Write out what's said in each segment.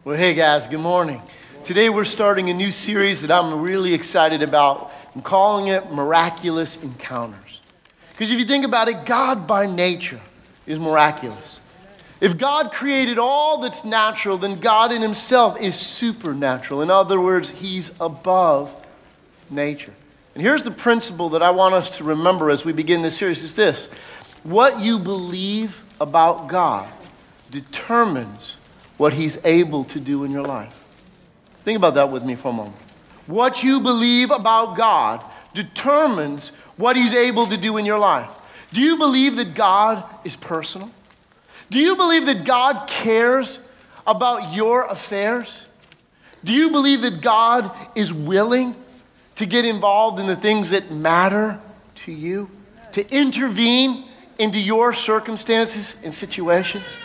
Well, hey guys, good morning. Today we're starting a new series that I'm really excited about. I'm calling it Miraculous Encounters. Because if you think about it, God by nature is miraculous. If God created all that's natural, then God in himself is supernatural. In other words, he's above nature. And here's the principle that I want us to remember as we begin this series is this. What you believe about God determines what he's able to do in your life. Think about that with me for a moment. What you believe about God determines what he's able to do in your life. Do you believe that God is personal? Do you believe that God cares about your affairs? Do you believe that God is willing to get involved in the things that matter to you? To intervene into your circumstances and situations?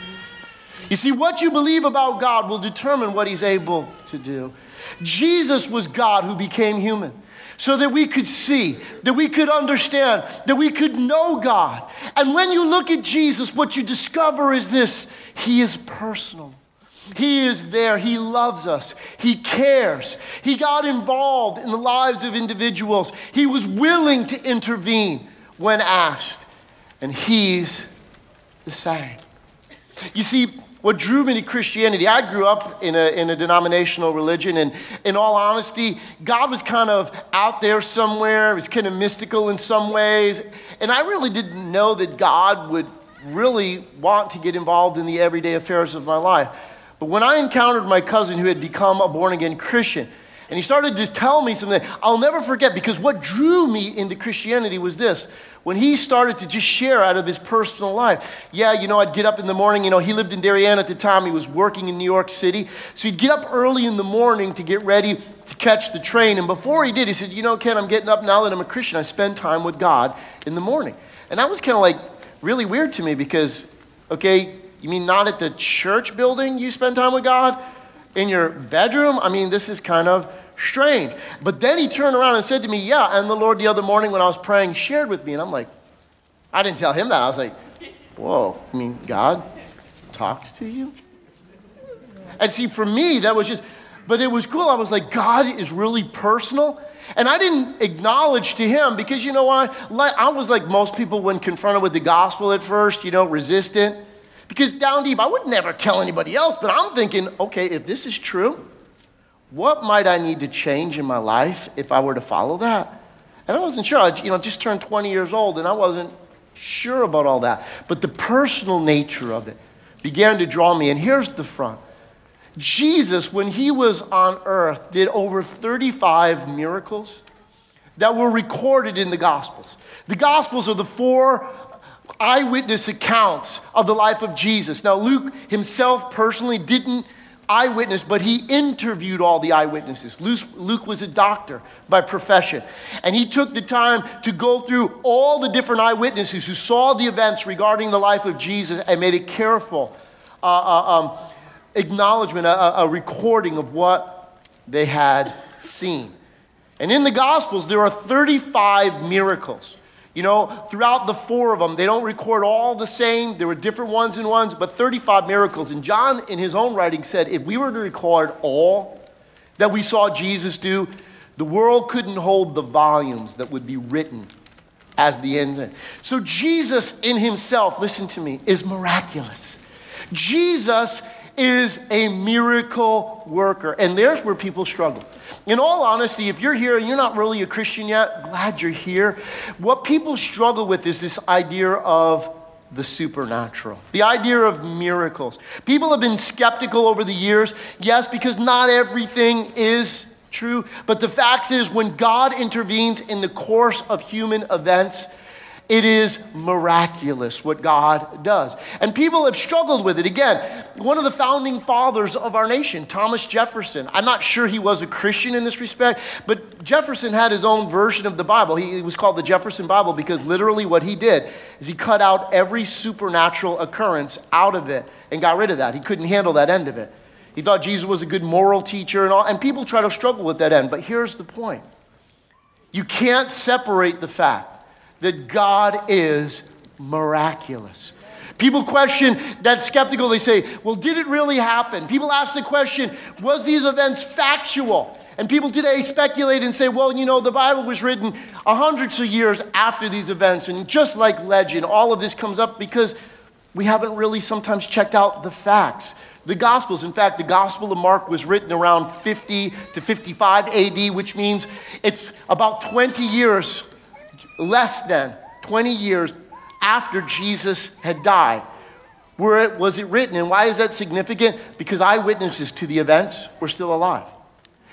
You see, what you believe about God will determine what he's able to do. Jesus was God who became human so that we could see, that we could understand, that we could know God. And when you look at Jesus, what you discover is this: he is personal. He is there. He loves us. He cares. He got involved in the lives of individuals. He was willing to intervene when asked. And he's the same. You see, what drew me to Christianity, I grew up in a denominational religion, and in all honesty, God was kind of out there somewhere. It was kind of mystical in some ways. And I really didn't know that God would really want to get involved in the everyday affairs of my life. But when I encountered my cousin who had become a born-again Christian, and he started to tell me something I'll never forget, because what drew me into Christianity was this. When he started to just share out of his personal life. Yeah, I'd get up in the morning. He lived in Darien at the time. He was working in New York City. So he'd get up early in the morning to get ready to catch the train. And before he did, he said, Ken, I'm getting up now that I'm a Christian. I spend time with God in the morning. And that was kind of like really weird to me because, okay, you mean not at the church building you spend time with God? In your bedroom? I mean, this is kind of strange. But then he turned around and said to me, yeah, and the Lord the other morning when I was praying shared with me. And I'm like, I didn't tell him that. I was like, whoa, God talks to you? And see, for me, that was just, but it was cool. I was like, God is really personal. And I didn't acknowledge to him because, I was like most people when confronted with the gospel at first, resistant. Because down deep, I would never tell anybody else. But I'm thinking, okay, if this is true, what might I need to change in my life if I were to follow that? And I wasn't sure. I just turned 20 years old, and I wasn't sure about all that. But the personal nature of it began to draw me. And here's the front. Jesus, when he was on earth, did over 35 miracles that were recorded in the Gospels. The Gospels are the 4 eyewitness accounts of the life of Jesus. Now, Luke himself personally didn't eyewitness, but he interviewed all the eyewitnesses. Luke was a doctor by profession, and he took the time to go through all the different eyewitnesses who saw the events regarding the life of Jesus and made a careful acknowledgement, a recording of what they had seen. And in the Gospels, there are 35 miracles. Throughout the 4 of them, they don't record all the same. There were different ones and ones, but 35 miracles. And John, in his own writing, said if we were to record all that we saw Jesus do, the world couldn't hold the volumes that would be written as the end. So Jesus in himself, listen to me, is miraculous. Jesus is a miracle worker. And there's where people struggle. In all honesty, if you're here and you're not really a Christian yet, glad you're here. What people struggle with is this idea of the supernatural, the idea of miracles. People have been skeptical over the years, yes, because not everything is true. But the fact is, when God intervenes in the course of human events, it is miraculous what God does. And people have struggled with it. Again, one of the founding fathers of our nation, Thomas Jefferson. I'm not sure he was a Christian in this respect, but Jefferson had his own version of the Bible. He was called the Jefferson Bible because literally what he did is he cut out every supernatural occurrence out of it and got rid of that. He couldn't handle that end of it. He thought Jesus was a good moral teacher and all, and people try to struggle with that end. But here's the point. You can't separate the fact that God is miraculous. People question that skeptical. They say, well, did it really happen? People ask the question, was these events factual? And people today speculate and say, well, you know, the Bible was written hundreds of years after these events. And just like legend, all of this comes up because we haven't really sometimes checked out the facts. The Gospels, in fact, the Gospel of Mark was written around 50 to 55 AD, which means it's about 20 years, less than 20 years after Jesus had died. Where was it written? And why is that significant? Because eyewitnesses to the events were still alive.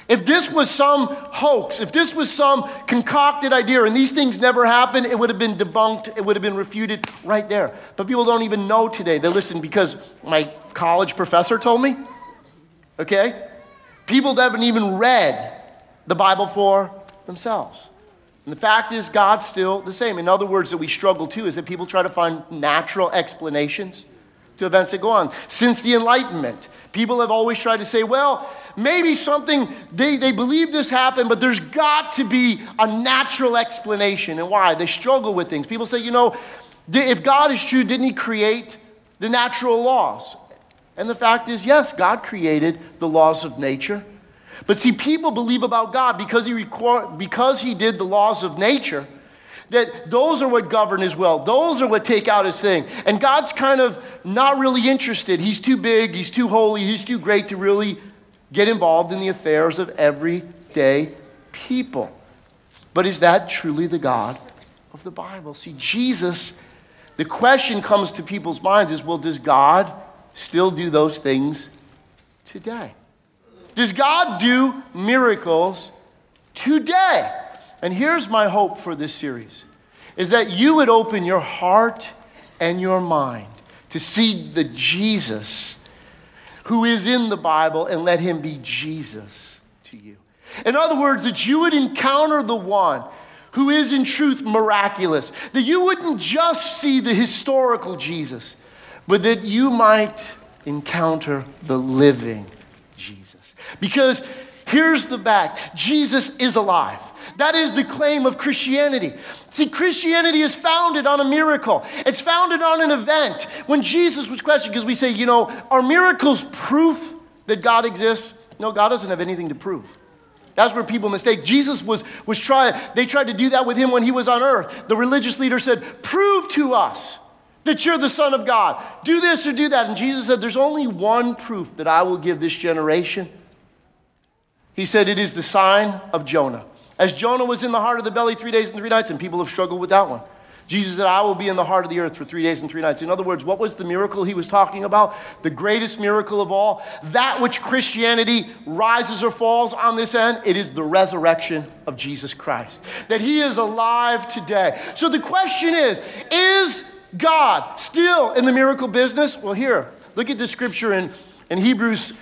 If this was some hoax, if this was some concocted idea and these things never happened, it would have been debunked, it would have been refuted right there. But people don't even know today. They listen because my college professor told me, okay? People haven't even read the Bible for themselves. And the fact is, God's still the same. In other words, that we struggle too is that people try to find natural explanations to events that go on. Since the Enlightenment, people have always tried to say, well, maybe something, they believe this happened, but there's got to be a natural explanation. And why? They struggle with things. People say, you know, if God is true, didn't he create the natural laws? And the fact is, yes, God created the laws of nature. But see, people believe about God because he did the laws of nature, that those are what govern his will. Those are what take out his thing. And God's kind of not really interested. He's too big, he's too holy, he's too great to really get involved in the affairs of everyday people. But is that truly the God of the Bible? See, Jesus, the question comes to people's minds is, well, does God still do those things today? Does God do miracles today? And here's my hope for this series, is that you would open your heart and your mind to see the Jesus who is in the Bible and let him be Jesus to you. In other words, that you would encounter the one who is in truth miraculous. That you wouldn't just see the historical Jesus, but that you might encounter the living Jesus. Because here's the fact, Jesus is alive. That is the claim of Christianity. See, Christianity is founded on a miracle. It's founded on an event. When Jesus was questioned, because we say, you know, are miracles proof that God exists? No, God doesn't have anything to prove. That's where people mistake. Jesus they tried to do that with him when he was on earth. The religious leader said, prove to us that you're the Son of God. Do this or do that. And Jesus said, there's only one proof that I will give this generation. He said, it is the sign of Jonah. As Jonah was in the heart of the belly 3 days and 3 nights, and people have struggled with that one. Jesus said, I will be in the heart of the earth for 3 days and 3 nights. In other words, what was the miracle he was talking about? The greatest miracle of all. That which Christianity rises or falls on this end, it is the resurrection of Jesus Christ. That he is alive today. So the question is God still in the miracle business? Well, here, look at the scripture in Hebrews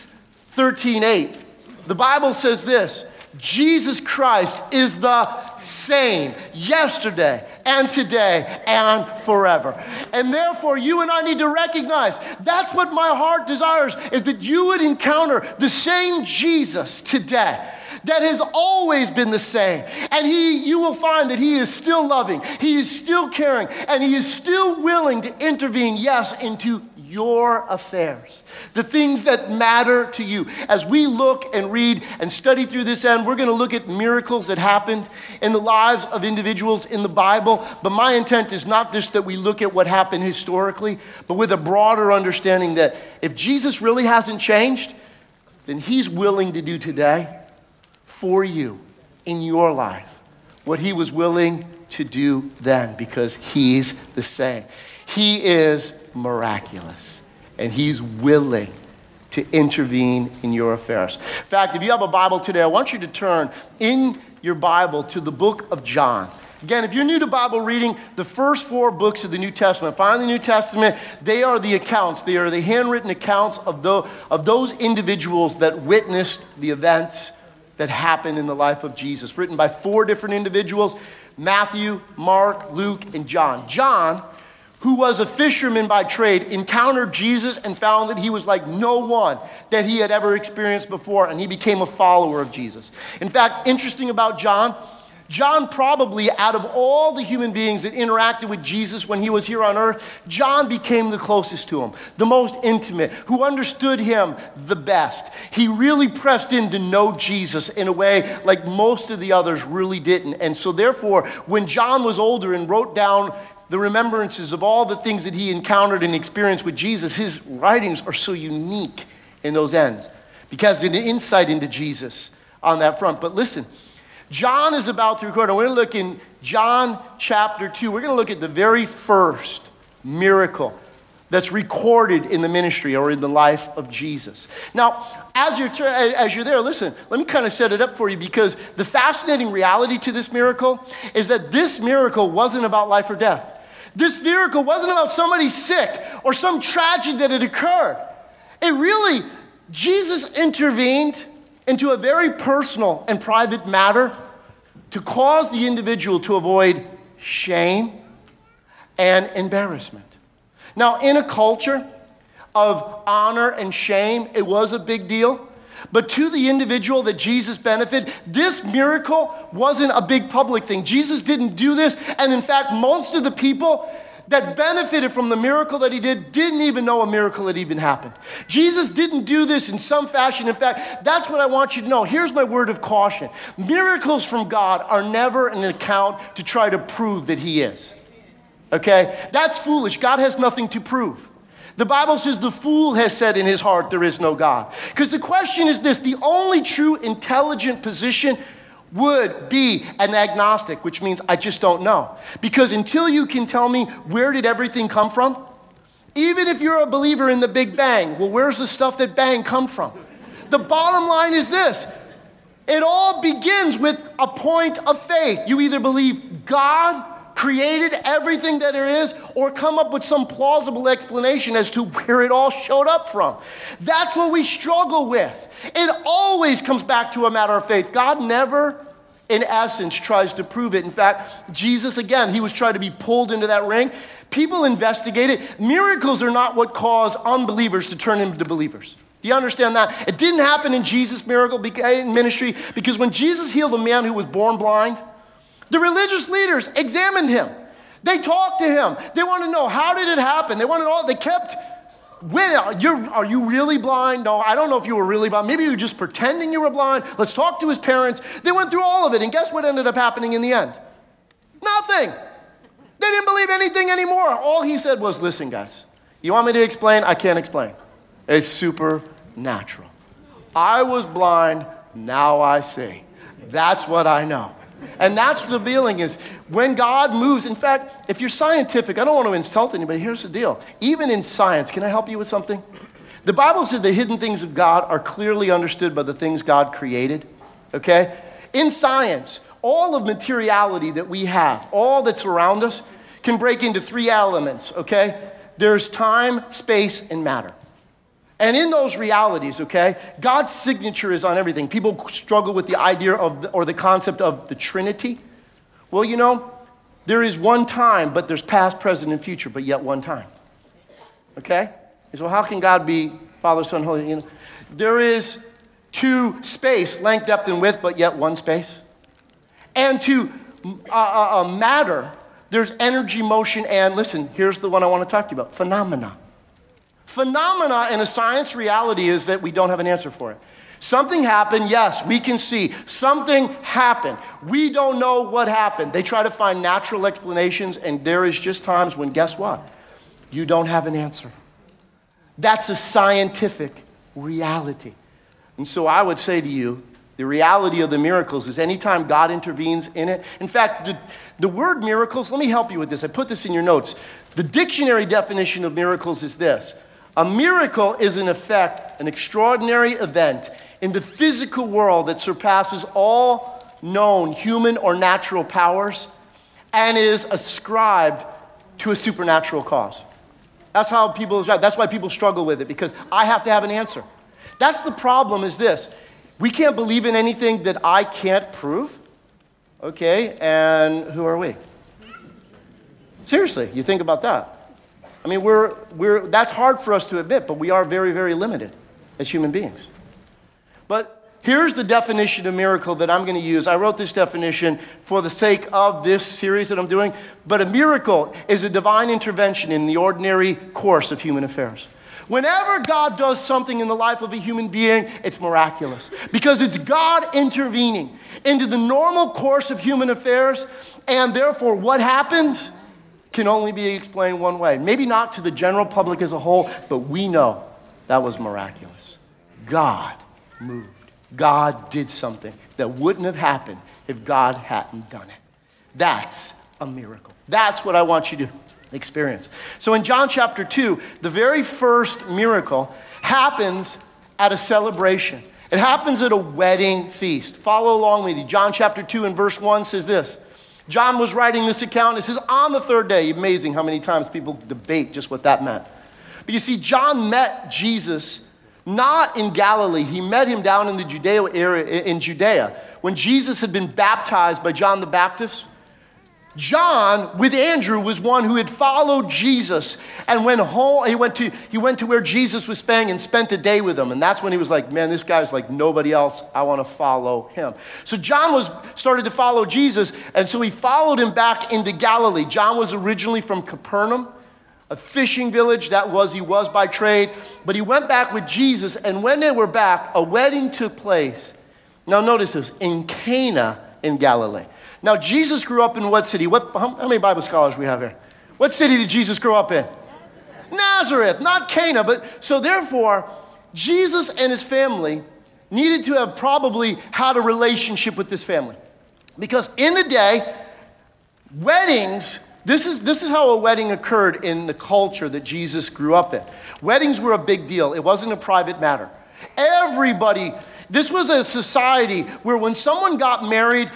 13:8. The Bible says this, Jesus Christ is the same yesterday and today and forever. And therefore, you and I need to recognize that's what my heart desires, is that you would encounter the same Jesus today that has always been the same. And you will find that he is still loving, he is still caring, and he is still willing to intervene, yes, into your affairs, the things that matter to you. As we look and read and study through this end, we're going to look at miracles that happened in the lives of individuals in the Bible. But my intent is not just that we look at what happened historically, but with a broader understanding that if Jesus really hasn't changed, then he's willing to do today for you in your life what he was willing to do then, because he's the same. He is miraculous, and he's willing to intervene in your affairs. In fact, if you have a Bible today, I want you to turn in your Bible to the book of John. Again, if you're new to Bible reading, the first 4 books of the New Testament, find the New Testament, they are the accounts. They are the handwritten accounts of those individuals that witnessed the events that happened in the life of Jesus, written by 4 different individuals, Matthew, Mark, Luke, and John. John, who was a fisherman by trade, encountered Jesus and found that he was like no one that he had ever experienced before, and he became a follower of Jesus. In fact, interesting about John, John probably, out of all the human beings that interacted with Jesus when he was here on earth, John became the closest to him, the most intimate, who understood him the best. He really pressed in to know Jesus in a way like most of the others really didn't. And so therefore, when John was older and wrote down the remembrances of all the things that he encountered and experienced with Jesus, his writings are so unique in those ends because of the insight into Jesus on that front. But listen, John is about to record, and we're going to look in John chapter 2. We're going to look at the very first miracle that's recorded in the ministry or in the life of Jesus. Now, as you're there, listen, let me kind of set it up for you, because the fascinating reality to this miracle is that this miracle wasn't about life or death. This miracle wasn't about somebody sick or some tragedy that had occurred. Jesus intervened into a very personal and private matter to cause the individual to avoid shame and embarrassment. Now, in a culture of honor and shame, it was a big deal. But to the individual that Jesus benefited, this miracle wasn't a big public thing. Jesus didn't do this. And in fact, most of the people that benefited from the miracle that he did didn't even know a miracle had even happened. Jesus didn't do this in some fashion. In fact, that's what I want you to know. Here's my word of caution. Miracles from God are never an account to try to prove that he is. Okay? That's foolish. God has nothing to prove. The Bible says the fool has said in his heart there is no God. Because the question is this: the only true intelligent position would be an agnostic, which means I just don't know. Because until you can tell me where did everything come from, even if you're a believer in the Big Bang, well, where's the stuff that bang come from? The bottom line is this: it all begins with a point of faith. You either believe God created everything that there is, or come up with some plausible explanation as to where it all showed up from. That's what we struggle with. It always comes back to a matter of faith. God never, in essence, tries to prove it. In fact, Jesus, again, he was trying to be pulled into that ring. People investigate it. Miracles are not what cause unbelievers to turn into believers. Do you understand that? It didn't happen in Jesus' miracle ministry, because when Jesus healed a man who was born blind, the religious leaders examined him. They talked to him. They wanted to know, how did it happen? They wanted to know. They kept, are you really blind? No, I don't know if you were really blind. Maybe you were just pretending you were blind. Let's talk to his parents. They went through all of it, and guess what ended up happening in the end? Nothing. They didn't believe anything anymore. All he said was, listen, guys, you want me to explain? I can't explain. It's supernatural. I was blind, now I see. That's what I know. And that's what the feeling is. When God moves, in fact, if you're scientific, I don't want to insult anybody. Here's the deal. Even in science, can I help you with something? The Bible said the hidden things of God are clearly understood by the things God created. Okay? In science, all of materiality that we have, all that's around us, can break into three elements. Okay? There's time, space, and matter. And in those realities, okay, God's signature is on everything. People struggle with the idea of, or the concept of the Trinity. Well, you know, there is one time, but there's past, present, and future, but yet one time. Okay? So how can God be Father, Son, Holy? You know, there is two space, length, depth, and width, but yet one space. And to matter, there's energy, motion, and listen, here's the one I want to talk to you about, phenomena. Phenomena in a science reality is that we don't have an answer for it. Something happened, yes, we can see. Something happened. We don't know what happened. They try to find natural explanations, and there is just times when, guess what? You don't have an answer. That's a scientific reality. And so I would say to you, the reality of the miracles is anytime God intervenes in it. In fact, the word miracles, let me help you with this. I put this in your notes. The dictionary definition of miracles is this: a miracle is, in effect, an extraordinary event in the physical world that surpasses all known human or natural powers and is ascribed to a supernatural cause. That's how people, that's why people struggle with it, because I have to have an answer. That's the problem, is this: we can't believe in anything that I can't prove. Okay, and who are we? Seriously, you think about that. I mean, that's hard for us to admit, but we are very, very limited as human beings. But here's the definition of miracle that I'm going to use. I wrote this definition for the sake of this series that I'm doing. But a miracle is a divine intervention in the ordinary course of human affairs. Whenever God does something in the life of a human being, it's miraculous. Because it's God intervening into the normal course of human affairs. And therefore, what happens can only be explained one way. Maybe not to the general public as a whole, but we know that was miraculous. God moved. God did something that wouldn't have happened if God hadn't done it. That's a miracle. That's what I want you to experience. So in John chapter 2, the very first miracle happens at a celebration. It happens at a wedding feast. Follow along with me. John chapter 2 and verse 1 says this. John was writing this account. It says, on the third day. Amazing how many times people debate just what that meant. But you see, John met Jesus not in Galilee. He met him down in the Judea area, in Judea, when Jesus had been baptized by John the Baptist. John, with Andrew, was one who had followed Jesus and went home. He went to where Jesus was staying and spent a day with him. And that's when he was like, man, this guy's like nobody else. I want to follow him. So John started to follow Jesus, and so he followed him back into Galilee. John was originally from Capernaum, a fishing village. He was by trade. But he went back with Jesus, and when they were back, a wedding took place. Now notice this, in Cana in Galilee. Now, Jesus grew up in what city? How many Bible scholars we have here? What city did Jesus grow up in? Nazareth, not Cana. But so therefore, Jesus and his family needed to have probably had a relationship with this family. Because in the day, weddings, this is how a wedding occurred in the culture that Jesus grew up in. Weddings were a big deal. It wasn't a private matter. This was a society where when someone got married,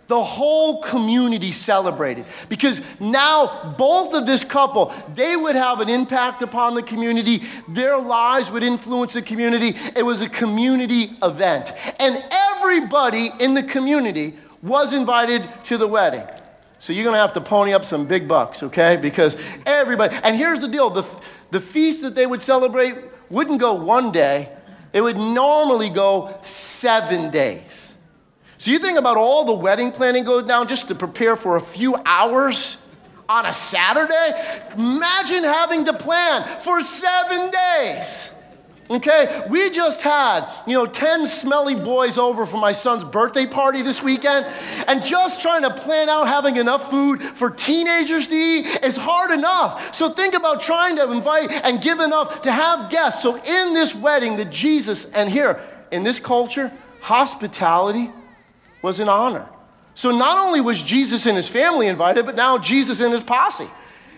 the whole community celebrated, because now both of this couple, they would have an impact upon the community. Their lives would influence the community. It was a community event. And everybody in the community was invited to the wedding. So you're going to have to pony up some big bucks, okay? Because everybody, and here's the deal, the feast that they would celebrate wouldn't go one day. It would normally go 7 days. So you think about all the wedding planning goes down just to prepare for a few hours on a Saturday? Imagine having to plan for 7 days. Okay? We just had, 10 smelly boys over for my son's birthday party this weekend, and just trying to plan out having enough food for teenagers to eat is hard enough. So think about trying to invite and give enough to have guests. So in this wedding that Jesus, and here, in this culture, hospitality was an honor. So not only was Jesus and his family invited, but now Jesus and his posse.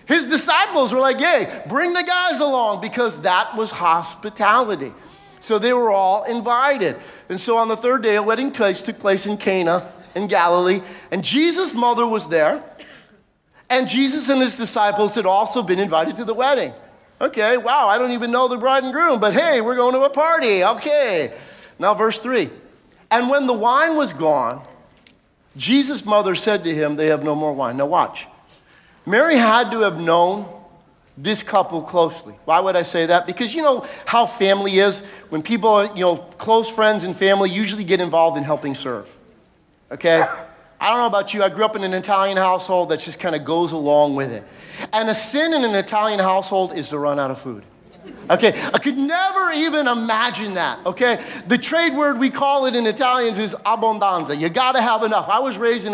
His disciples were like, hey, bring the guys along, because that was hospitality. So they were all invited. And so on the third day, a wedding took place in Cana in Galilee, and Jesus' mother was there, and Jesus and his disciples had also been invited to the wedding. Okay, wow, I don't even know the bride and groom, but hey, we're going to a party, okay. Now verse 3. And when the wine was gone, Jesus' mother said to him, they have no more wine. Now watch. Mary had to have known this couple closely. Why would I say that? Because you know how family is. When people, close friends and family usually get involved in helping serve. Okay? I don't know about you. I grew up in an Italian household that just kind of goes along with it. And a sin in an Italian household is to run out of food. Okay, I could never even imagine that, okay? The trade word we call it in Italians is abbondanza. You gotta have enough. I was raised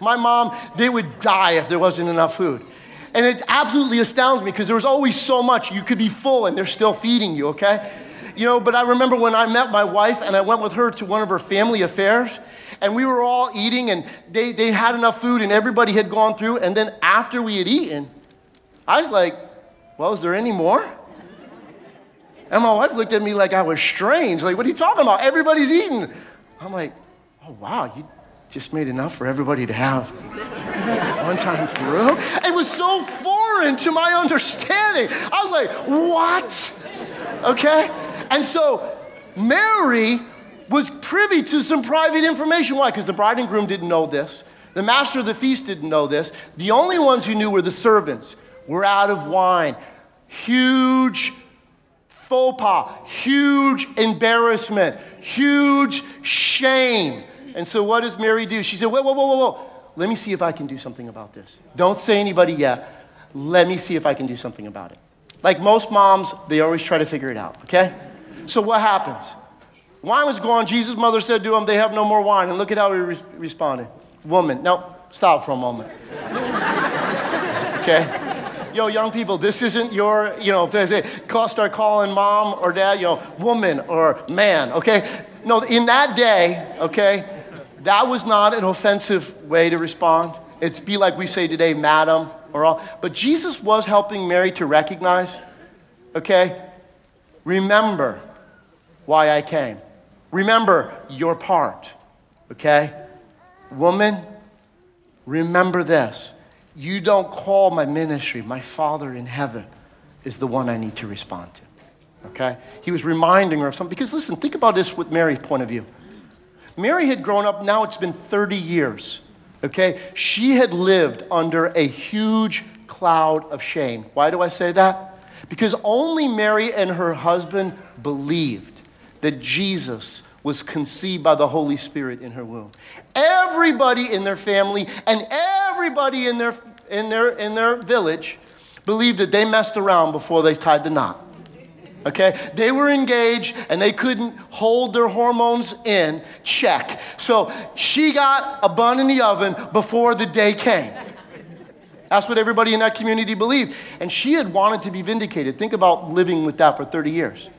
my mom, they would die if there wasn't enough food. And it absolutely astounds me because there was always so much. You could be full and they're still feeding you, okay? But I remember when I met my wife and I went with her to one of her family affairs, and we were all eating, and they had enough food and everybody had gone through, and then after we had eaten, I was like, well, is there any more? And my wife looked at me like I was strange. Like, what are you talking about? Everybody's eating. I'm like, oh, wow, you just made enough for everybody to have one time through? It was so foreign to my understanding. I was like, what? Okay? And so Mary was privy to some private information. Why? Because the bride and groom didn't know this. The master of the feast didn't know this. The only ones who knew were the servants. We're out of wine. Huge faux pas, huge embarrassment, huge shame. And so what does Mary do? She said, whoa, whoa, whoa, whoa, whoa. Let me see if I can do something about this. Don't say anybody yet. Let me see if I can do something about it. Like most moms, they always try to figure it out, okay? So what happens? Wine was gone. Jesus' mother said to him, they have no more wine. And look at how he responded. Woman. No, stop for a moment. Okay? Yo, young people, this isn't your, if they start calling mom or dad, woman or man, okay? No, in that day, okay, that was not an offensive way to respond. It's be like we say today, madam or all. But Jesus was helping Mary to recognize, okay, remember why I came. Remember your part, okay? Woman, remember this. You don't call my ministry, my Father in heaven is the one I need to respond to, okay? He was reminding her of something. Because listen, think about this with Mary's point of view. Mary had grown up, now it's been 30 years, okay? She had lived under a huge cloud of shame. Why do I say that? Because only Mary and her husband believed that Jesus was conceived by the Holy Spirit in her womb. Everybody in their family and everybody in their village believed that they messed around before they tied the knot. Okay? They were engaged and they couldn't hold their hormones in check. So she got a bun in the oven before the day came. That's what everybody in that community believed. And she had wanted to be vindicated. Think about living with that for 30 years.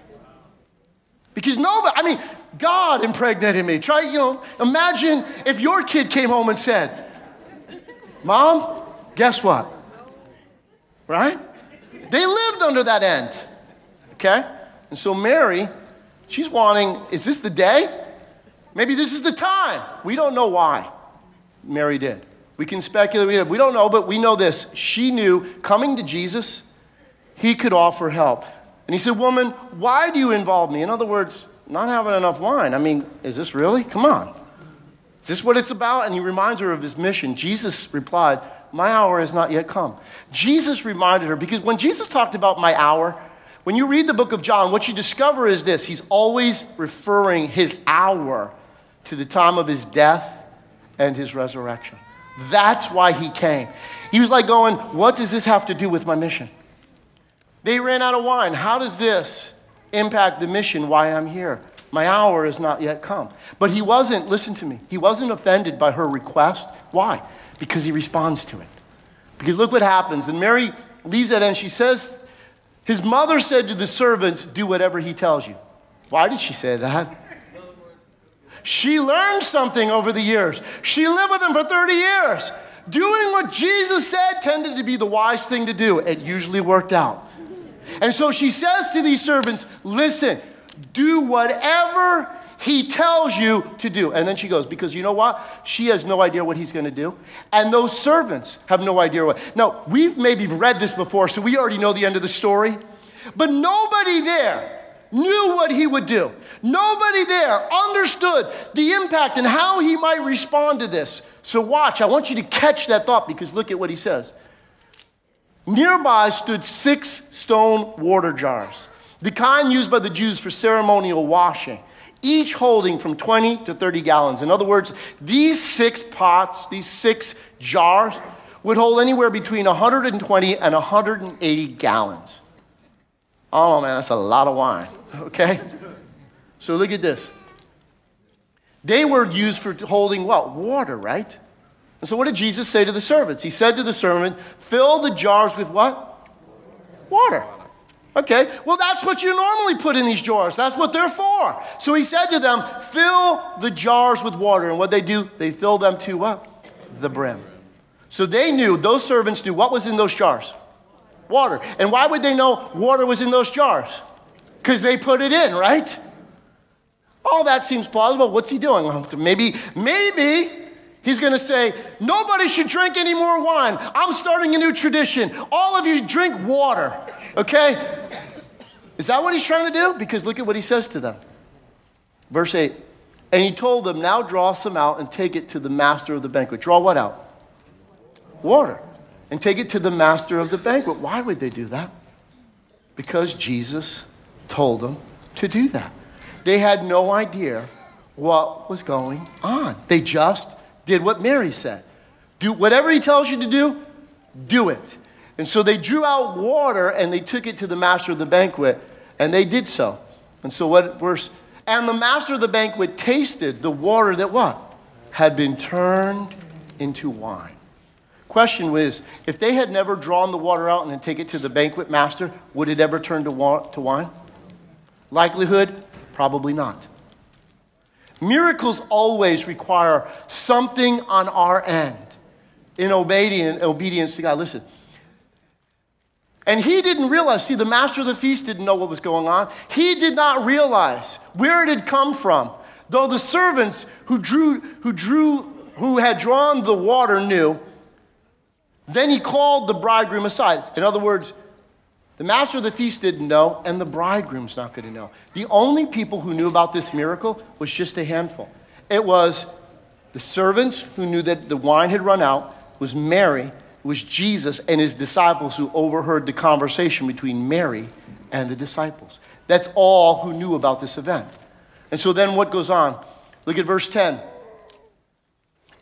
Because nobody, God impregnated me. Imagine if your kid came home and said, Mom, guess what? Right? They lived under that end. Okay? And so Mary, she's wanting, is this the day? Maybe this is the time. We don't know why Mary did. We can speculate. We don't know, but we know this. She knew coming to Jesus, he could offer help. And he said, woman, why do you involve me? In other words, not having enough wine. Is this really? Come on. Is this what it's about? And he reminds her of his mission. Jesus replied, my hour has not yet come. Jesus reminded her, because when Jesus talked about my hour, when you read the book of John, what you discover is this. He's always referring his hour to the time of his death and his resurrection. That's why he came. He was like going, what does this have to do with my mission? They ran out of wine. How does this impact the mission, why I'm here? My hour has not yet come. But he wasn't, listen to me, he wasn't offended by her request. Why? Because he responds to it. Because look what happens. And Mary leaves that and she says, his mother said to the servants, do whatever he tells you. Why did she say that? She learned something over the years. She lived with him for 30 years. Doing what Jesus said tended to be the wise thing to do. It usually worked out. And so she says to these servants, listen, do whatever he tells you to do. And then she goes, because you know what? She has no idea what he's going to do. And those servants have no idea what. Now, we've maybe read this before, so we already know the end of the story. But nobody there knew what he would do. Nobody there understood the impact and how he might respond to this. So watch, I want you to catch that thought, because look at what he says. Nearby stood 6 stone water jars, the kind used by the Jews for ceremonial washing, each holding from 20 to 30 gallons. In other words, these 6 pots, these 6 jars, would hold anywhere between 120 and 180 gallons. Oh man, that's a lot of wine, okay? So look at this. They were used for holding what? Water, right? And so what did Jesus say to the servants? He said to the servant, fill the jars with what? Water. Okay, well that's what you normally put in these jars. That's what they're for. So he said to them, fill the jars with water. And what they do, they fill them to what? The brim. So they knew, those servants knew what was in those jars. Water. And why would they know water was in those jars? Because they put it in, right? All that seems plausible. What's he doing? Well, maybe he's going to say, nobody should drink any more wine. I'm starting a new tradition. All of you drink water, okay? Is that what he's trying to do? Because look at what he says to them. Verse 8, and he told them, now draw some out and take it to the master of the banquet. Draw what out? Water. And take it to the master of the banquet. Why would they do that? Because Jesus told them to do that. They had no idea what was going on. They just did what Mary said. Do whatever he tells you to do, do it. And so they drew out water and they took it to the master of the banquet, and they did so. And so what verse? And the master of the banquet tasted the water that what? Had been turned into wine. Question was, if they had never drawn the water out and then take it to the banquet master, would it ever turn to wine? Likelihood? Probably not. Miracles always require something on our end in obedience to God. Listen. And he didn't realize, see, the master of the feast didn't know what was going on. He did not realize where it had come from. Though the servants who had drawn the water knew, then he called the bridegroom aside. In other words, the master of the feast didn't know, and the bridegroom's not going to know. The only people who knew about this miracle was just a handful. It was the servants who knew that the wine had run out, was Mary, was Jesus and his disciples who overheard the conversation between Mary and the disciples. That's all who knew about this event. And so then what goes on? Look at verse 10.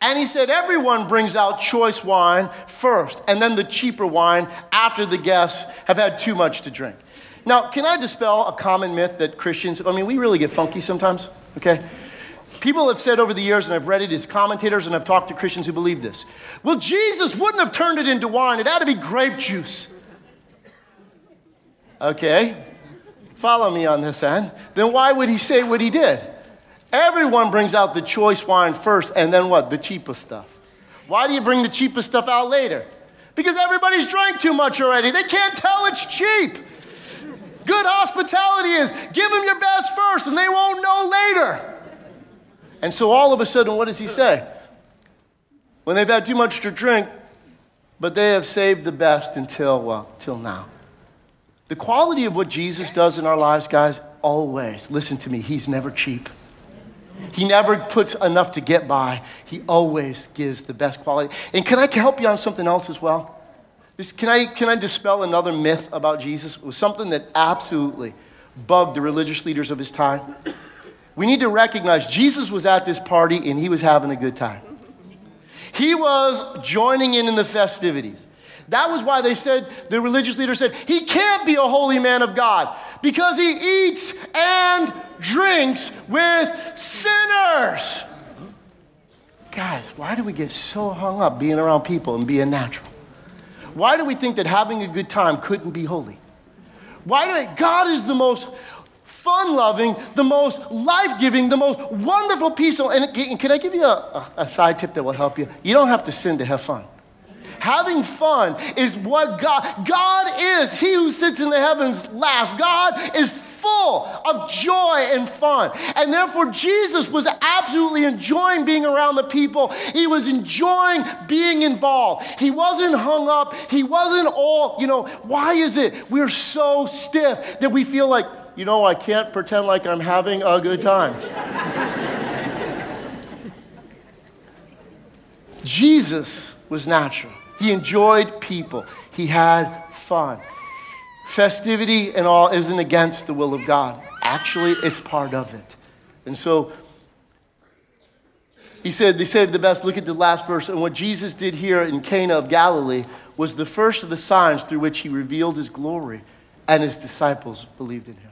And he said, everyone brings out choice wine first, and then the cheaper wine after the guests have had too much to drink. Now, can I dispel a common myth that Christians, we really get funky sometimes, okay? People have said over the years, and I've read it as commentators, and I've talked to Christians who believe this. Well, Jesus wouldn't have turned it into wine. It had to be grape juice. Okay, follow me on this end. Then why would he say what he did? Everyone brings out the choice wine first, and then what? The cheapest stuff. Why do you bring the cheapest stuff out later? Because everybody's drank too much already. They can't tell it's cheap. Good hospitality is give them your best first, and they won't know later. And so all of a sudden, what does he say? When they've had too much to drink, but they have saved the best until now. The quality of what Jesus does in our lives, guys, always, listen to me, he's never cheap. He never puts enough to get by. He always gives the best quality. And can I help you on something else as well? Can I dispel another myth about Jesus? It was something that absolutely bugged the religious leaders of his time. We need to recognize Jesus was at this party and he was having a good time. He was joining in the festivities. That was why they said, the religious leaders said, he can't be a holy man of God because he eats and drinks with sinners. Guys, why do we get so hung up being around people and being natural? Why do we think that having a good time couldn't be holy? God is the most fun-loving, the most life-giving, the most wonderful piece of, and can I give you a side tip that will help you? You don't have to sin to have fun. Having fun is what God is. He who sits in the heavens last. God is full of joy and fun. And therefore, Jesus was absolutely enjoying being around the people. He was enjoying being involved. He wasn't hung up. He wasn't all, why is it we're so stiff that we feel like, I can't pretend like I'm having a good time. Jesus was natural. He enjoyed people. He had fun. Festivity and all isn't against the will of God. Actually, it's part of it. And so, he said, they saved the best. Look at the last verse. And what Jesus did here in Cana of Galilee was the first of the signs through which he revealed his glory, and his disciples believed in him.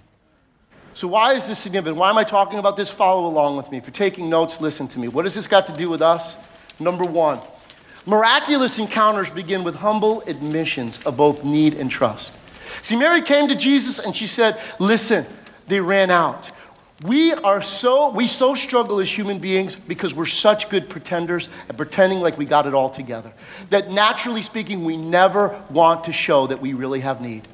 So why is this significant? Why am I talking about this? Follow along with me. If you're taking notes, listen to me. What has this got to do with us? Number one, miraculous encounters begin with humble admissions of both need and trust. See, Mary came to Jesus and she said, listen, they ran out. We so struggle as human beings because we're such good pretenders and pretending like we got it all together. That naturally speaking, we never want to show that we really have need.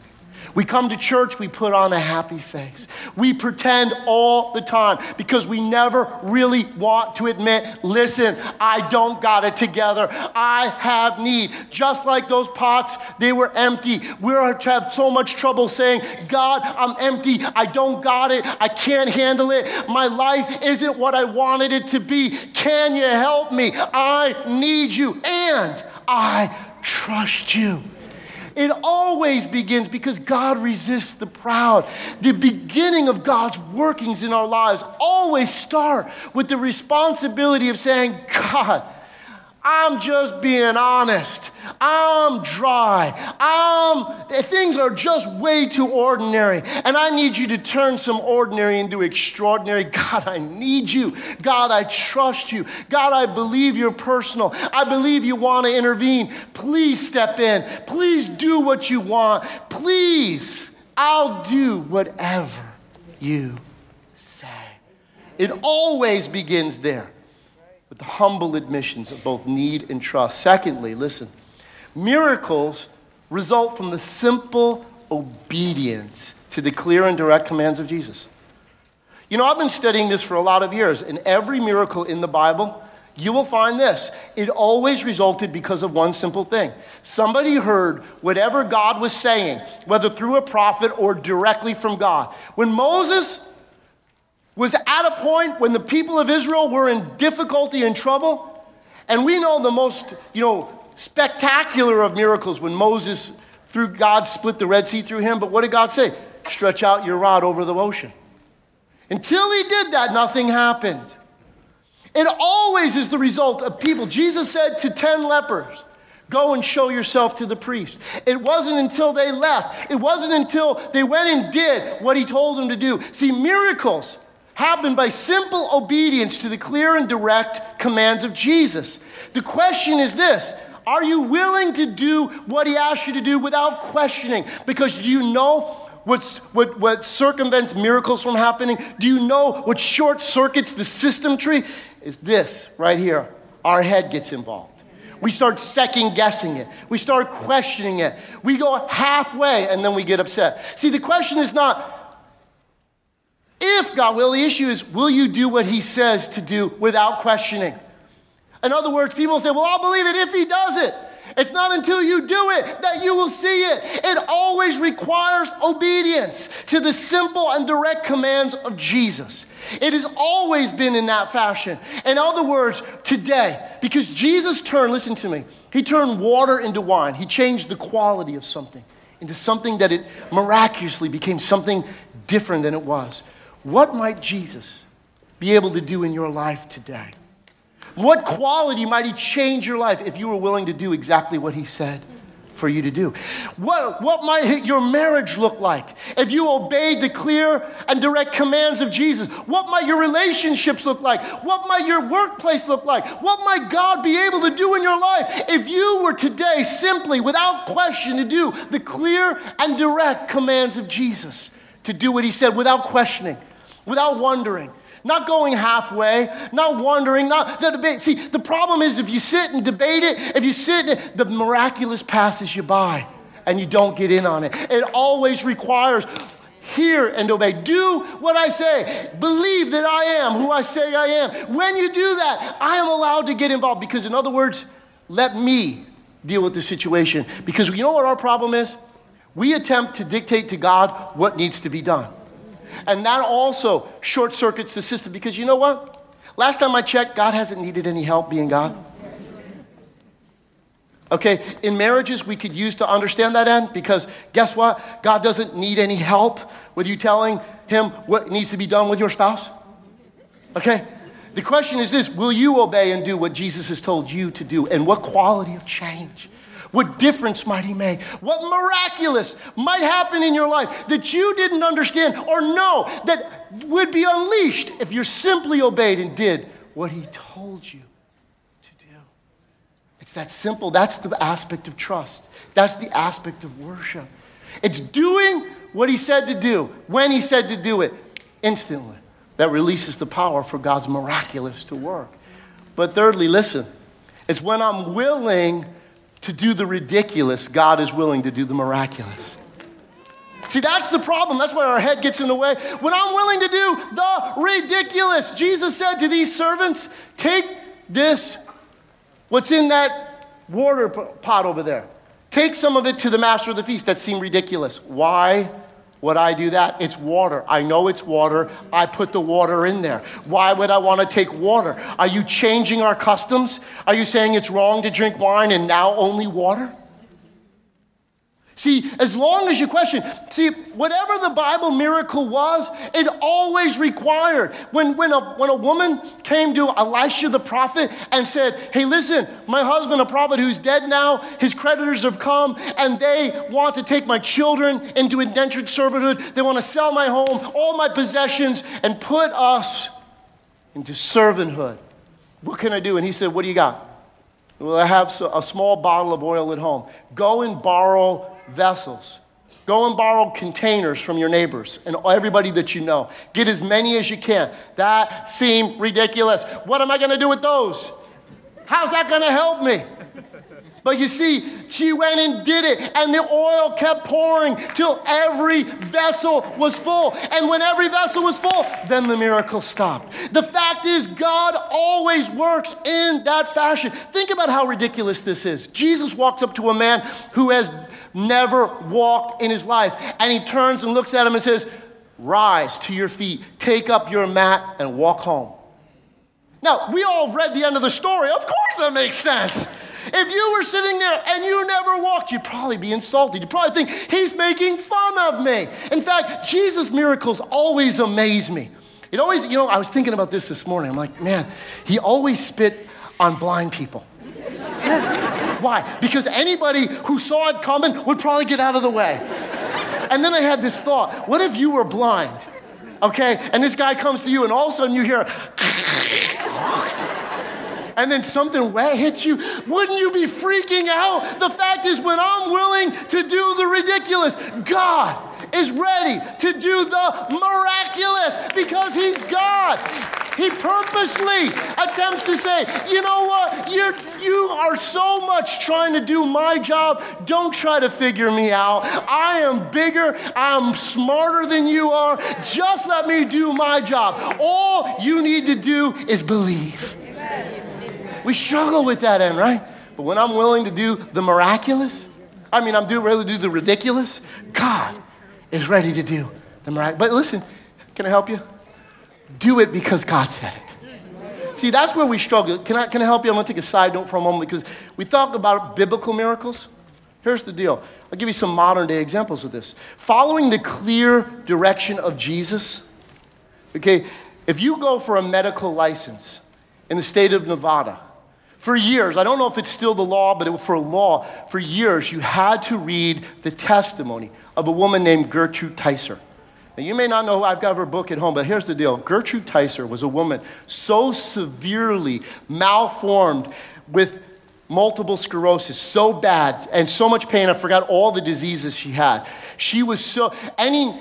We come to church, we put on a happy face. We pretend all the time because we never really want to admit, listen, I don't got it together. I have need. Just like those pots, they were empty. We have so much trouble saying, God, I'm empty. I don't got it. I can't handle it. My life isn't what I wanted it to be. Can you help me? I need you and I trust you. It always begins because God resists the proud. The beginning of God's workings in our lives always start with the responsibility of saying, God, I'm just being honest. I'm dry. Things are just way too ordinary. And I need you to turn some ordinary into extraordinary. God, I need you. God, I trust you. God, I believe you're personal. I believe you want to intervene. Please step in. Please do what you want. Please, I'll do whatever you say. It always begins there, with the humble admissions of both need and trust. Secondly, listen, miracles result from the simple obedience to the clear and direct commands of Jesus. You know, I've been studying this for a lot of years, and every miracle in the Bible, you will find this. It always resulted because of one simple thing. Somebody heard whatever God was saying, whether through a prophet or directly from God. When Moses was at a point when the people of Israel were in difficulty and trouble. And we know the most, spectacular of miracles when Moses, through God, split the Red Sea through him. But what did God say? Stretch out your rod over the ocean. Until he did that, nothing happened. It always is the result of people. Jesus said to 10 lepers, go and show yourself to the priest. It wasn't until they left. It wasn't until they went and did what he told them to do. See, miracles happen by simple obedience to the clear and direct commands of Jesus. The question is this: are you willing to do what he asks you to do without questioning? Because do you know what circumvents miracles from happening? Do you know what short circuits the system tree? Is this right here. Our head gets involved. We start second guessing it. We start questioning it. We go halfway and then we get upset. See, the question is not if God will, the issue is, will you do what he says to do without questioning? In other words, people say, well, I'll believe it if he does it. It's not until you do it that you will see it. It always requires obedience to the simple and direct commands of Jesus. It has always been in that fashion. In other words, today, because Jesus turned, listen to me, he turned water into wine. He changed the quality of something into something that it miraculously became something different than it was. What might Jesus be able to do in your life today? What quality might he change your life if you were willing to do exactly what he said for you to do? What might your marriage look like if you obeyed the clear and direct commands of Jesus? What might your relationships look like? What might your workplace look like? What might God be able to do in your life if you were today simply, without question, to do the clear and direct commands of Jesus? To do what he said without questioning, without wondering, not going halfway, not wondering, not the debate. See, the problem is if you sit and debate it, if you sit, the miraculous passes you by and you don't get in on it. It always requires hear and obey. Do what I say. Believe that I am who I say I am. When you do that, I am allowed to get involved because, in other words, let me deal with the situation. Because you know what our problem is? We attempt to dictate to God what needs to be done. And that also short circuits the system because you know what? Last time I checked, God hasn't needed any help being God. Okay, in marriages, we could use to understand that end because guess what? God doesn't need any help with you telling him what needs to be done with your spouse. Okay, the question is this: will you obey and do what Jesus has told you to do? And what quality of change? What difference might he make? What miraculous might happen in your life that you didn't understand or know that would be unleashed if you simply obeyed and did what he told you to do? It's that simple. That's the aspect of trust. That's the aspect of worship. It's doing what he said to do when he said to do it instantly. That releases the power for God's miraculous to work. But thirdly, listen, it's when I'm willing to do the ridiculous, God is willing to do the miraculous. See, that's the problem. That's why our head gets in the way. When I'm willing to do the ridiculous, Jesus said to these servants, take this, what's in that water pot over there. Take some of it to the master of the feast. That seemed ridiculous. Why would I do that? It's water. I know it's water. I put the water in there. Why would I want to take water? Are you changing our customs? Are you saying it's wrong to drink wine and now only water? See, as long as you question, see, whatever the Bible miracle was, it always required. When a woman came to Elisha the prophet and said, hey, listen, my husband, a prophet who's dead now, his creditors have come, and they want to take my children into indentured servitude. They want to sell my home, all my possessions, and put us into servanthood. What can I do? And he said, what do you got? Well, I have a small bottle of oil at home. Go and borrow vessels. Go and borrow containers from your neighbors and everybody that you know. Get as many as you can. That seemed ridiculous. What am I going to do with those? How's that going to help me? But you see, she went and did it, and the oil kept pouring till every vessel was full. And when every vessel was full, then the miracle stopped. The fact is, God always works in that fashion. Think about how ridiculous this is. Jesus walks up to a man who has never walked in his life, and he turns and looks at him and says, rise to your feet, take up your mat, and walk home. Now, we all read the end of the story. Of course that makes sense. If you were sitting there and you never walked, you'd probably be insulted. You'd probably think, he's making fun of me. In fact, Jesus' miracles always amaze me. It always, I was thinking about this morning. I'm like, man, he always spit on blind people. Why? Because anybody who saw it coming would probably get out of the way. And then I had this thought, what if you were blind, okay? And this guy comes to you and all of a sudden you hear, and then something wet hits you, wouldn't you be freaking out? The fact is, when I'm willing to do the ridiculous, God is ready to do the miraculous because he's God. He purposely attempts to say, you know what? You are so much trying to do my job. Don't try to figure me out. I am bigger. I'm smarter than you are. Just let me do my job. All you need to do is believe. We struggle with that end, right? But when I'm willing to do the miraculous, I'm willing to do the ridiculous, God is ready to do the miraculous. But listen, can I help you? Do it because God said it. See, that's where we struggle. Can I help you? I'm going to take a side note for a moment because we talk about biblical miracles. Here's the deal. I'll give you some modern day examples of this. Following the clear direction of Jesus, okay, if you go for a medical license in the state of Nevada, for years, I don't know if it's still the law, but for years, you had to read the testimony of a woman named Gertrude Tyser. Now, you may not know, I've got her book at home, but here's the deal. Gertrude Tyser was a woman so severely malformed with multiple sclerosis, so bad and so much pain, I forgot all the diseases she had. She was any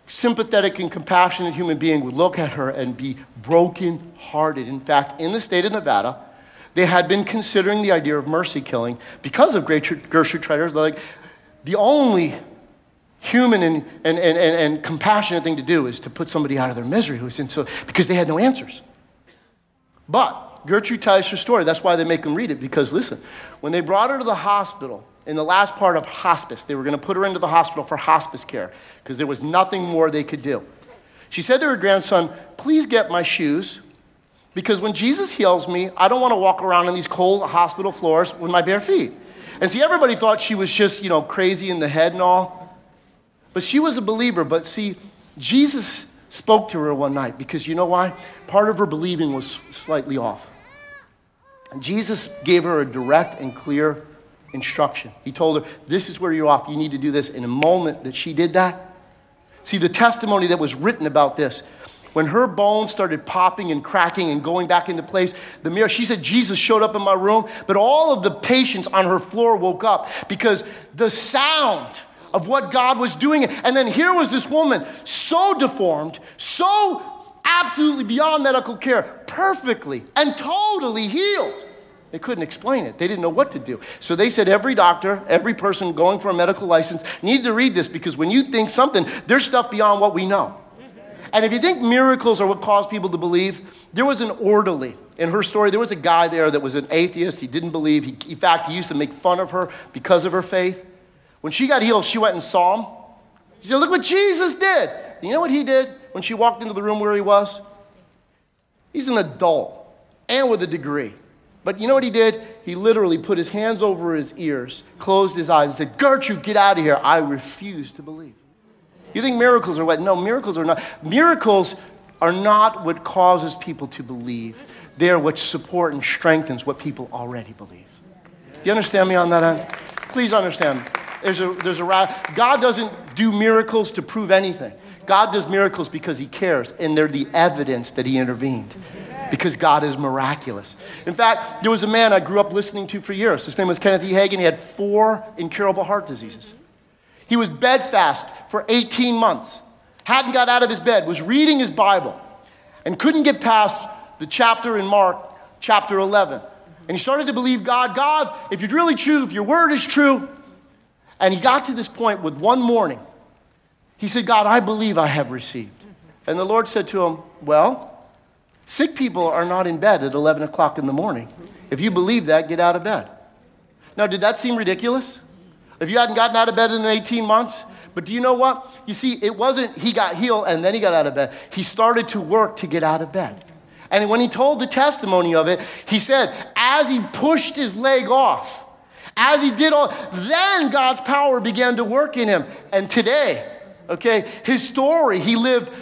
sympathetic and compassionate human being would look at her and be broken-hearted. In fact, in the state of Nevada, they had been considering the idea of mercy killing because of Gertrude Tyser. Like, the only human and compassionate thing to do is to put somebody out of their misery because they had no answers. But Gertrude Tyser's story, that's why they make them read it, because listen, when they brought her to the hospital, in the last part of hospice, they were going to put her into the hospital for hospice care because there was nothing more they could do. She said to her grandson, please get my shoes, because when Jesus heals me, I don't want to walk around on these cold hospital floors with my bare feet. And see, everybody thought she was just, crazy in the head and all. But she was a believer. But see, Jesus spoke to her one night because you know why? Part of her believing was slightly off. And Jesus gave her a direct and clear instruction. He told her, this is where you're off. You need to do this. In a moment that she did that, see, the testimony that was written about this, when her bones started popping and cracking and going back into place, she said, Jesus showed up in my room, but all of the patients on her floor woke up because the sound of what God was doing. And then here was this woman, so deformed, so absolutely beyond medical care, perfectly and totally healed. They couldn't explain it. They didn't know what to do. So they said every doctor, every person going for a medical license needed to read this because when you think something, there's stuff beyond what we know. And if you think miracles are what cause people to believe, there was an orderly. In her story, there was a guy there that was an atheist. He didn't believe. In fact, he used to make fun of her because of her faith. When she got healed, she went and saw him. She said, look what Jesus did. And you know what he did when she walked into the room where he was? He's an adult and with a degree. But you know what he did? he literally put his hands over his ears, closed his eyes, and said, Gertrude, get out of here. I refuse to believe. You think miracles are what? No, miracles are not. Miracles are not what causes people to believe. They are what support and strengthens what people already believe. Do you understand me on that end? Please understand. God doesn't do miracles to prove anything. God does miracles because he cares, and they're the evidence that he intervened. Because God is miraculous. In fact, there was a man I grew up listening to for years. His name was Kenneth E. Hagin. He had 4 incurable heart diseases. He was bedfast for 18 months. Hadn't got out of his bed, was reading his Bible, and couldn't get past the chapter in Mark, chapter 11. And he started to believe God, if you're really true, if your word is true. And he got to this point with one morning. He said, God, I believe I have received. And the Lord said to him, well, sick people are not in bed at 11 o'clock in the morning. If you believe that, get out of bed. Now, did that seem ridiculous? If you hadn't gotten out of bed in 18 months? But do you know what? You see, it wasn't he got healed and then he got out of bed. He started to work to get out of bed. And when he told the testimony of it, he said, as he pushed his leg off, as he did all, then God's power began to work in him. And today, okay, his story, he lived,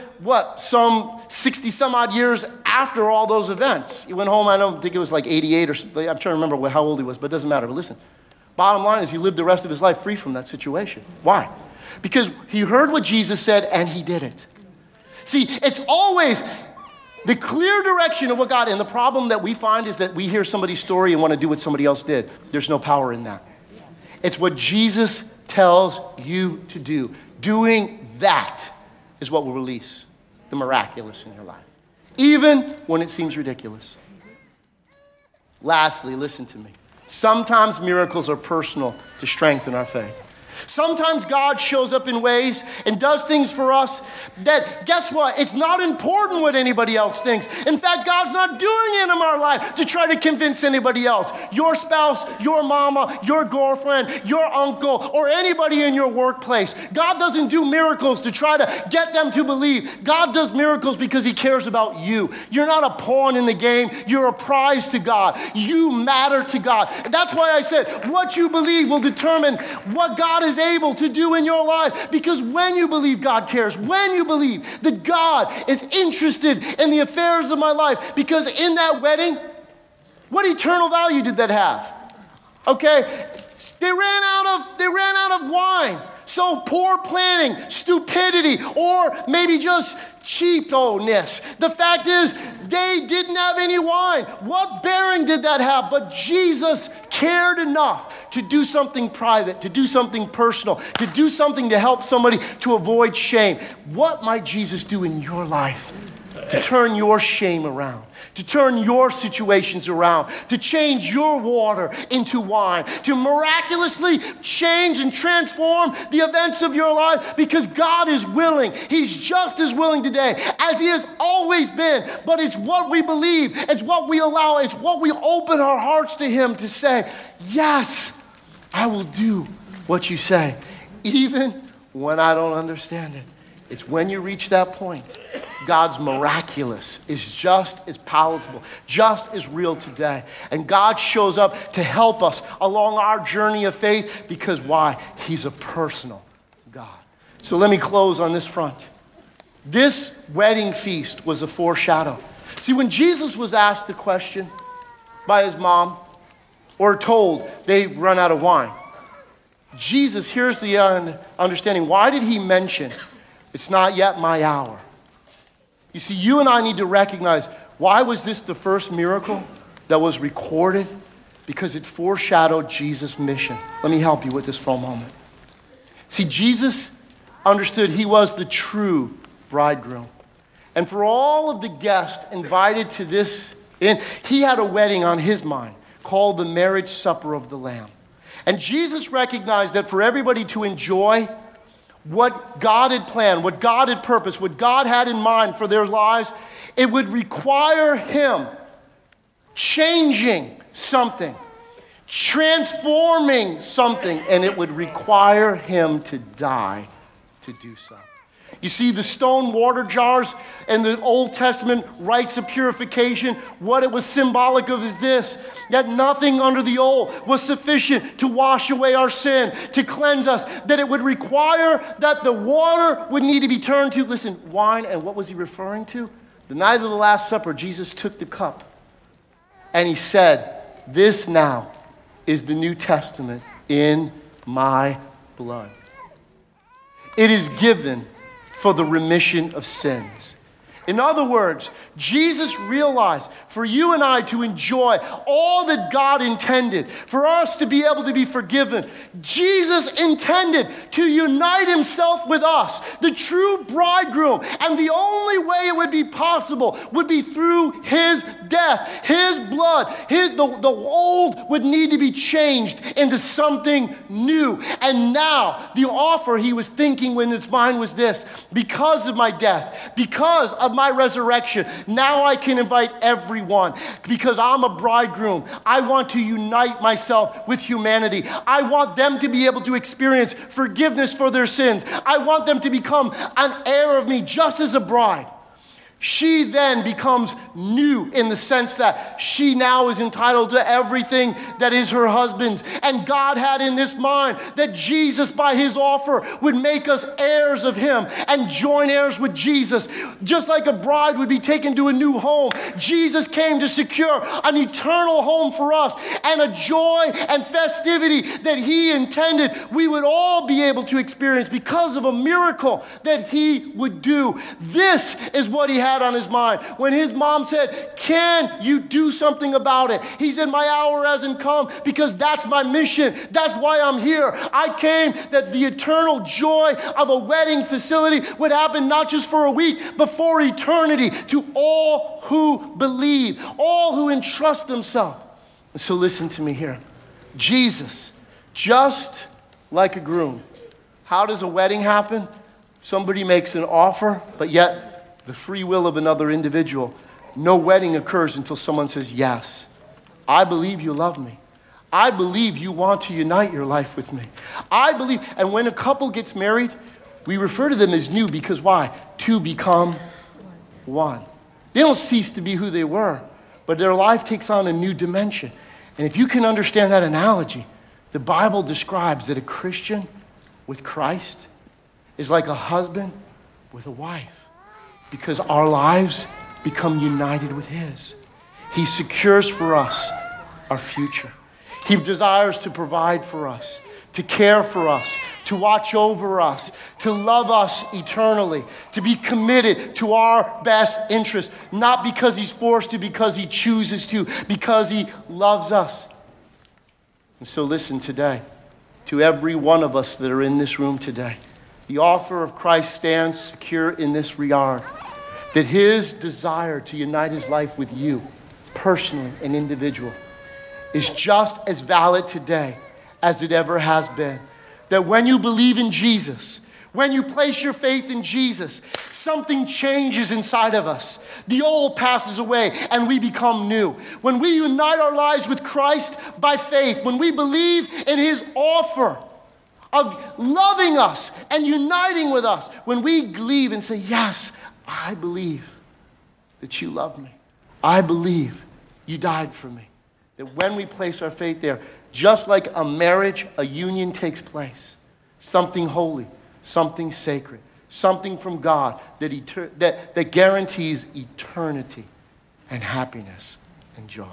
some 60 some odd years after all those events. He went home, I don't think it was like 88 or something. I'm trying to remember how old he was, but it doesn't matter. But listen, bottom line is he lived the rest of his life free from that situation. Why? Because he heard what Jesus said and he did it. See, it's always the clear direction of what God, and the problem that we find is that we hear somebody's story and want to do what somebody else did. There's no power in that. It's what Jesus tells you to do. Doing that is what will release the miraculous in your life, even when it seems ridiculous. Lastly, listen to me. Sometimes miracles are personal to strengthen our faith. Sometimes God shows up in ways and does things for us that, guess what? It's not important what anybody else thinks. In fact, God's not doing it in our life to try to convince anybody else. Your spouse, your mama, your girlfriend, your uncle, or anybody in your workplace. God doesn't do miracles to try to get them to believe. God does miracles because he cares about you. You're not a pawn in the game. You're a prize to God. You matter to God. And that's why I said what you believe will determine what God is able to do in your life, because when you believe God cares, when you believe that God is interested in the affairs of my life, because in that wedding, what eternal value did that have? Okay, they ran out of wine. So poor planning, stupidity, or maybe just cheapo-ness. The fact is, they didn't have any wine. What bearing did that have? But Jesus cared enough to do something private, to do something personal, to do something to help somebody to avoid shame. What might Jesus do in your life to turn your shame around? To turn your situations around, to change your water into wine, to miraculously change and transform the events of your life, because God is willing. He's just as willing today as he has always been, but it's what we believe, it's what we allow, it's what we open our hearts to him to say, yes, I will do what you say, even when I don't understand it. It's when you reach that point, God's miraculous is just as palatable, just as real today. And God shows up to help us along our journey of faith, because why? He's a personal God. So let me close on this front. This wedding feast was a foreshadow. See, when Jesus was asked the question by his mom, or told they've run out of wine, Jesus, here's the understanding. Why did he mention, it's not yet my hour? You see, you and I need to recognize, why was this the first miracle that was recorded? Because it foreshadowed Jesus' mission. Let me help you with this for a moment. See, Jesus understood he was the true bridegroom. And for all of the guests invited to this inn, he had a wedding on his mind called the marriage supper of the Lamb. And Jesus recognized that for everybody to enjoy what God had planned, what God had purposed, what God had in mind for their lives, it would require him changing something, transforming something, and it would require him to die to do so. You see, the stone water jars and the Old Testament rites of purification, what it was symbolic of is this, that nothing under the old was sufficient to wash away our sin, to cleanse us, that it would require that the water would need to be turned to, listen, wine. And what was he referring to? The night of the Last Supper, Jesus took the cup and he said, this now is the New Testament in my blood. It is given for the remission of sins. In other words, Jesus realized for you and I to enjoy all that God intended, for us to be able to be forgiven, Jesus intended to unite himself with us, the true bridegroom. And the only way it would be possible would be through his death, his blood. The old would need to be changed into something new. And now the offer he was thinking when his mind was this, because of my death, because of my resurrection, now I can invite everyone. Because I'm a bridegroom, I want to unite myself with humanity. I want them to be able to experience forgiveness for their sins. I want them to become an heir of me just as a bride. She then becomes new in the sense that she now is entitled to everything that is her husband's. And God had in this mind that Jesus, by his offer, would make us heirs of him and joint heirs with Jesus. Just like a bride would be taken to a new home, Jesus came to secure an eternal home for us and a joy and festivity that he intended we would all be able to experience because of a miracle that he would do. This is what he had on his mind. When his mom said, can you do something about it? He said, my hour hasn't come, because that's my mission. That's why I'm here. I came that the eternal joy of a wedding facility would happen not just for a week, but for eternity to all who believe, all who entrust themselves. And so listen to me here. Jesus, just like a groom. How does a wedding happen? Somebody makes an offer, but yet the free will of another individual. No wedding occurs until someone says, yes, I believe you love me. I believe you want to unite your life with me. I believe, and when a couple gets married, we refer to them as new because why? To become one. They don't cease to be who they were, but their life takes on a new dimension. And if you can understand that analogy, the Bible describes that a Christian with Christ is like a husband with a wife. Because our lives become united with his. He secures for us our future. He desires to provide for us, to care for us, to watch over us, to love us eternally, to be committed to our best interest, not because he's forced to, because he chooses to, because he loves us. And so listen today, to every one of us that are in this room today, the offer of Christ stands secure in this regard, that his desire to unite his life with you, personally and individual, is just as valid today as it ever has been. That when you believe in Jesus, when you place your faith in Jesus, something changes inside of us. The old passes away and we become new. When we unite our lives with Christ by faith, when we believe in his offer of loving us and uniting with us, when we believe and say, yes, I believe that you love me. I believe you died for me. That when we place our faith there, just like a marriage, a union takes place. Something holy, something sacred, something from God that guarantees eternity and happiness and joy.